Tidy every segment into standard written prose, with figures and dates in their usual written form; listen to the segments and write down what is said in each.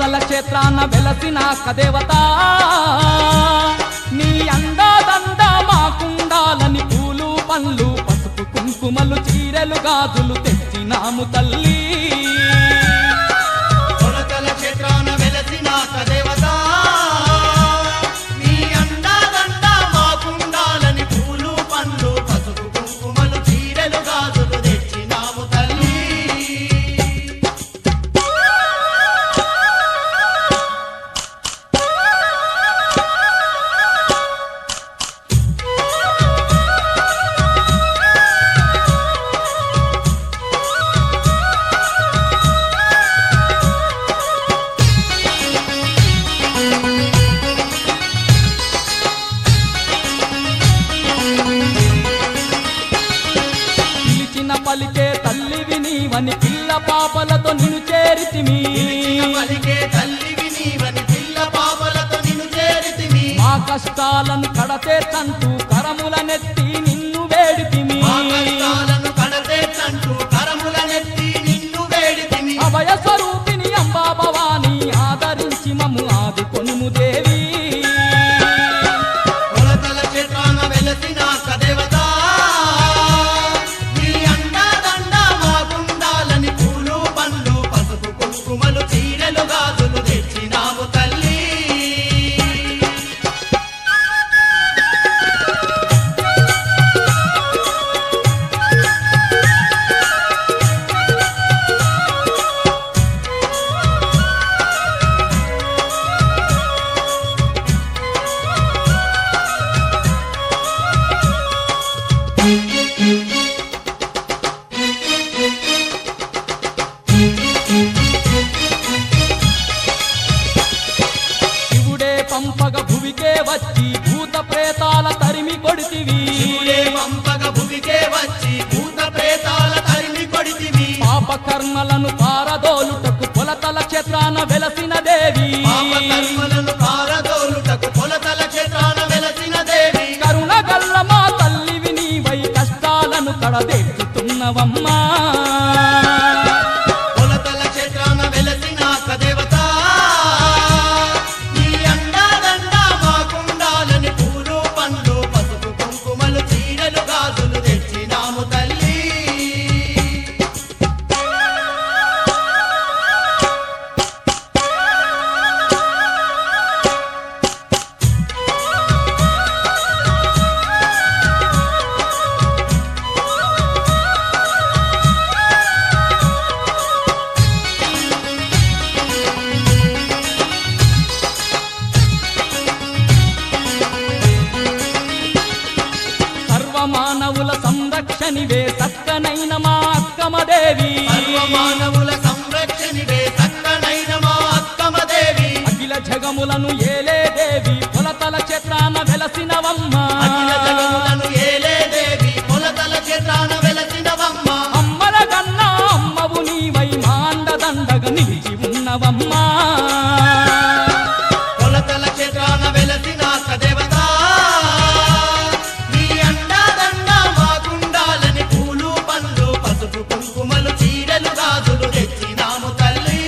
కొలతల క్షేత్రాన వెలసిన కదేవత నీ అందాదండ మాకుండాలని పూలు పండ్లు పసుపు కుంకుమలు చీరెలు గాజులు తెచ్చినాము తల్లి కొలతల క్షేత్రాన వెలసిన కదేవత నీ అందాదండ మాకుండాలని పూలు పండ్లు పసుపు కుంకుమలు చీరెలు గాజులు తెచ్చినాము తల్లి పలికే తల్లివి నీవని పిల్ల పాపలతో నిన్ను చేరితిమి పలికే తల్లివి నీవని పిల్ల పాపలతో నిన్ను చేరితిమి మా కష్టాలను కడతేర్చంటూ కరములనెత్తి నిన్ను వేడితిమి మా కష్టాలను కడతేర్చంటూ కరములనెత్తి నిన్ను వేడితిమి అభయ స్వరూపిణి అంబా భవాని ఆదరించి మమ్ము ఆదుకొనుము దేవి కొలతల క్షేత్రాన వెలసిన కదేవత నీ అందాదండ మాకుండాలని పూలు పండ్లు పసుపు కుంకుమలు చీరెలు గాజులు తెచ్చినాము తల్లి శివుడే పంపగ భువికే వచ్చి భూత ప్రేతాల తరిమి కొడితివి శివుడే పంపగ భువికే వచ్చి భూత ప్రేతాల తరిమి కొడితివి పాప కర్మలను పారదోలుటకు కొలతల క్షేత్రాన వెలసిన దేవి పాప కర్మలను పారదోలుటకు కొలతల క్షేత్రాన వెలసిన దేవి కరుణ గల్ల మా తల్లివి నీవై కష్టాలను కడదెట్టుతున్నవమ్మా కొలతల క్షేత్రాన వెలసిన కదేవత నీ అందాదండ మాకుండాలని పూలు పండ్లు పసుపు కుంకుమలు చీరలు గాజులు తెచ్చినాము తల్లి సర్వమానవుల సంరక్షణివే చక్కనైన మా అక్కమదేవి సర్వమానవుల సంరక్షణివే చక్కనైన మా అక్కమదేవి అఖిల జగములను ఏలే దేవి కొలతల క్షేత్రాన వెలసినవమ్మ అఖిల జగములను ఏలే దేవి కొలతల క్షేత్రాన వెలసినవమ్మ అమ్మల కన్నా అమ్మవు నీవై మా అండదండగా నిలిచి ఉన్నవమ్మా కొలతల క్షేత్రాన వెలసిన కదేవత నీ అండాదండ మాకుండాలని పూలు పండ్లు పసుపు కుంకుమలు చీరలు గాజులు తెచ్చినాము తల్లి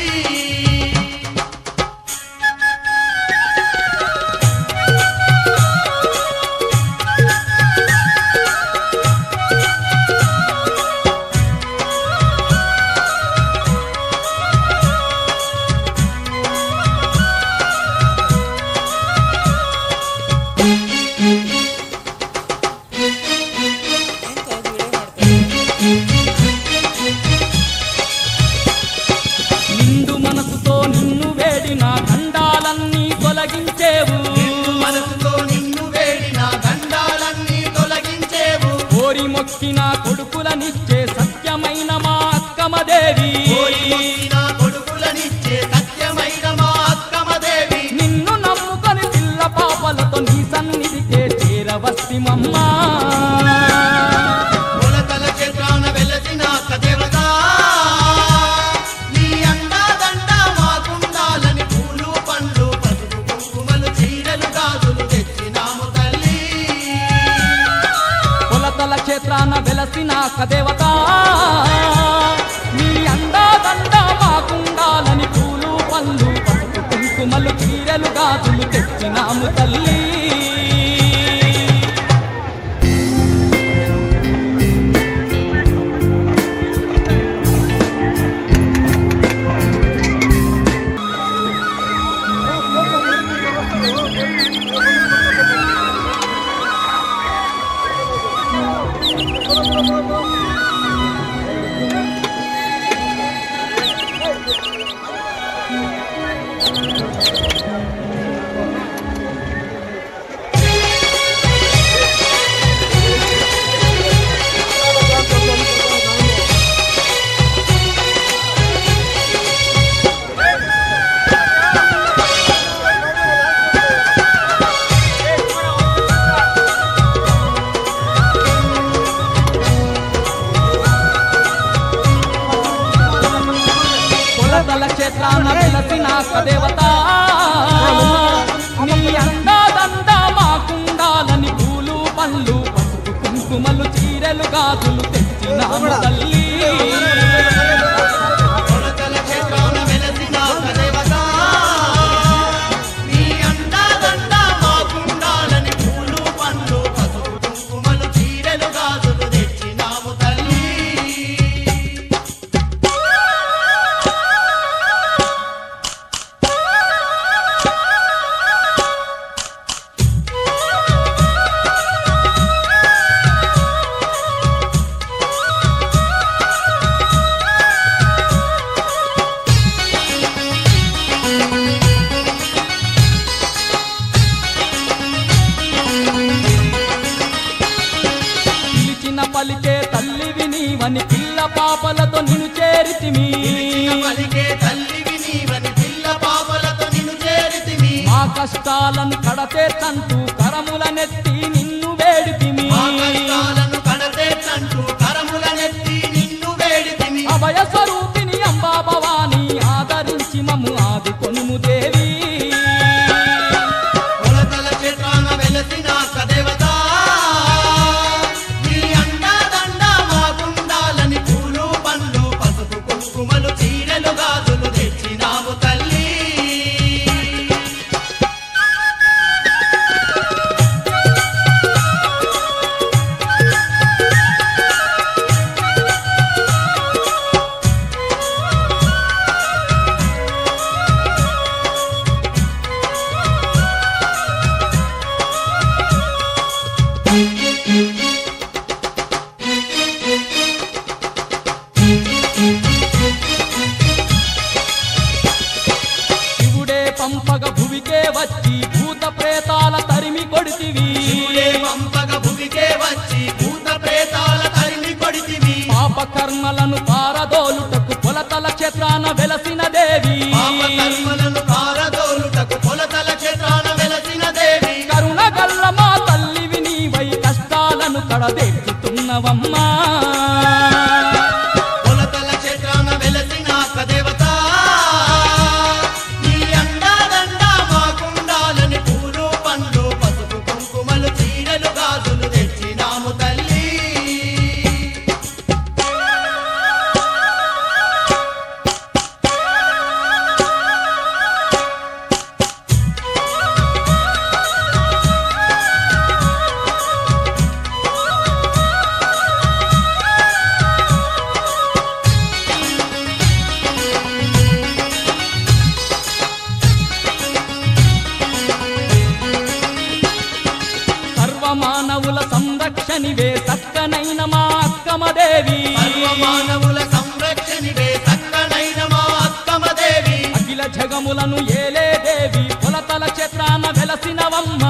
నిండు మనసుతో నిన్ను వేడిన గండాలన్నీ తొలగించేవు మనసుతో నిన్ను వేడిన గండాలన్నీ తొలగించేవు కోరి మొక్కిన కొడుకులనిచ్చే సత్యమైన మా అక్కమదేవి కోరి మొక్కిన కొడుకులనిచ్చే సత్యమైన మా అక్కమదేవి నిన్ను నమ్ముకొని పిల్ల పాపలతో నీ సన్నిధికే చేరవస్తిమమ్మా కొలతల క్షేత్రాన వెలసిన కదేవత నీ అండాదండ మాకుండాలని పూలు పండ్లు పసుపు కుంకుమలు చీరలు గాజులు తెచ్చినాము తల్లి కొలతల క్షేత్రాన వెలసిన కదేవత నీ అందాదండ మాకుండాలని పూలు పండ్లు పసుపు చీరలు గాజులు తెచ్చినాము తల్లి. కొలతల క్షేత్రాన వెలసిన దేవత నీ అందాదండ మాకుండాలని పూలు పళ్ళు పసుపు కుంకుమలు చీరలు గాజులు తెచ్చినాము తల్లి. కొలతల క్షేత్రాన వెలసిన దేవత నీ అందాదండ మాకుండాలని పూలు పండ్లు పసుపు కుంకుమలు చీరలు గాజులు తెచ్చినాము తల్లి. పిలిచిన పలికే తల్లివి నీవని పిల్ల పాపలతో నిన్ను చేరితిమి. పలికే తల్లివి నీవని పిల్ల పాపలతో నిన్ను చేరితిమి. మా కష్టాలను కడతేర్చంటూ కరములనెత్తి నిన్ను వేడితిమి. మా కష్టాలను కడతేర్చంటూ కరములనెత్తి నిన్ను వేడితిమి. అభయ స్వరూపిణి అంబా భవాని ఆదరించి మమ్ము ఆదుకొనుము దేవి. కొలతల క్షేత్రాన వెలసిన దేవత నీ అండాదండ మాకుండాలని పూలు పండ్లు పసుపు కుంకుమలు చీరలు గాజులు తెచ్చినాము తల్లి. శివుడే పంపగ భువికే వచ్చి భూత ప్రేతాల తరిమి కొడితివి. శివుడే పంపగ భూమికే వచ్చి భూత ప్రేతాల తరిమి కొడితివి. పాప కర్మలను పారదోలుటకు కొలతల క్షేత్రాన వెలసిన దేవి. పాప కర్మలను పారదోలుటకు కొలతల క్షేత్రాన వెలసిన దేవి. కరుణ గల్ల మా తల్లివి నీవై కష్టాలను కడదేర్చుతున్నవమ్మా. కొలతల క్షేత్రాన వెలసిన దేవత నీ అండాదండ మాకుండాలని పూలు పండ్లు పసుపు కుంకుమలు చీరలు గాజులు తెచ్చినాము తల్లి. సర్వమానవుల సంరక్షణివే చక్కనైన మా అక్కమదేవి. సర్వమానవుల సంరక్షణివే చక్కనైన మా అక్కమదేవి. అఖిల జగములను ఏలే దేవి కొలతల క్షేత్రాన వెలసినవమ్మ.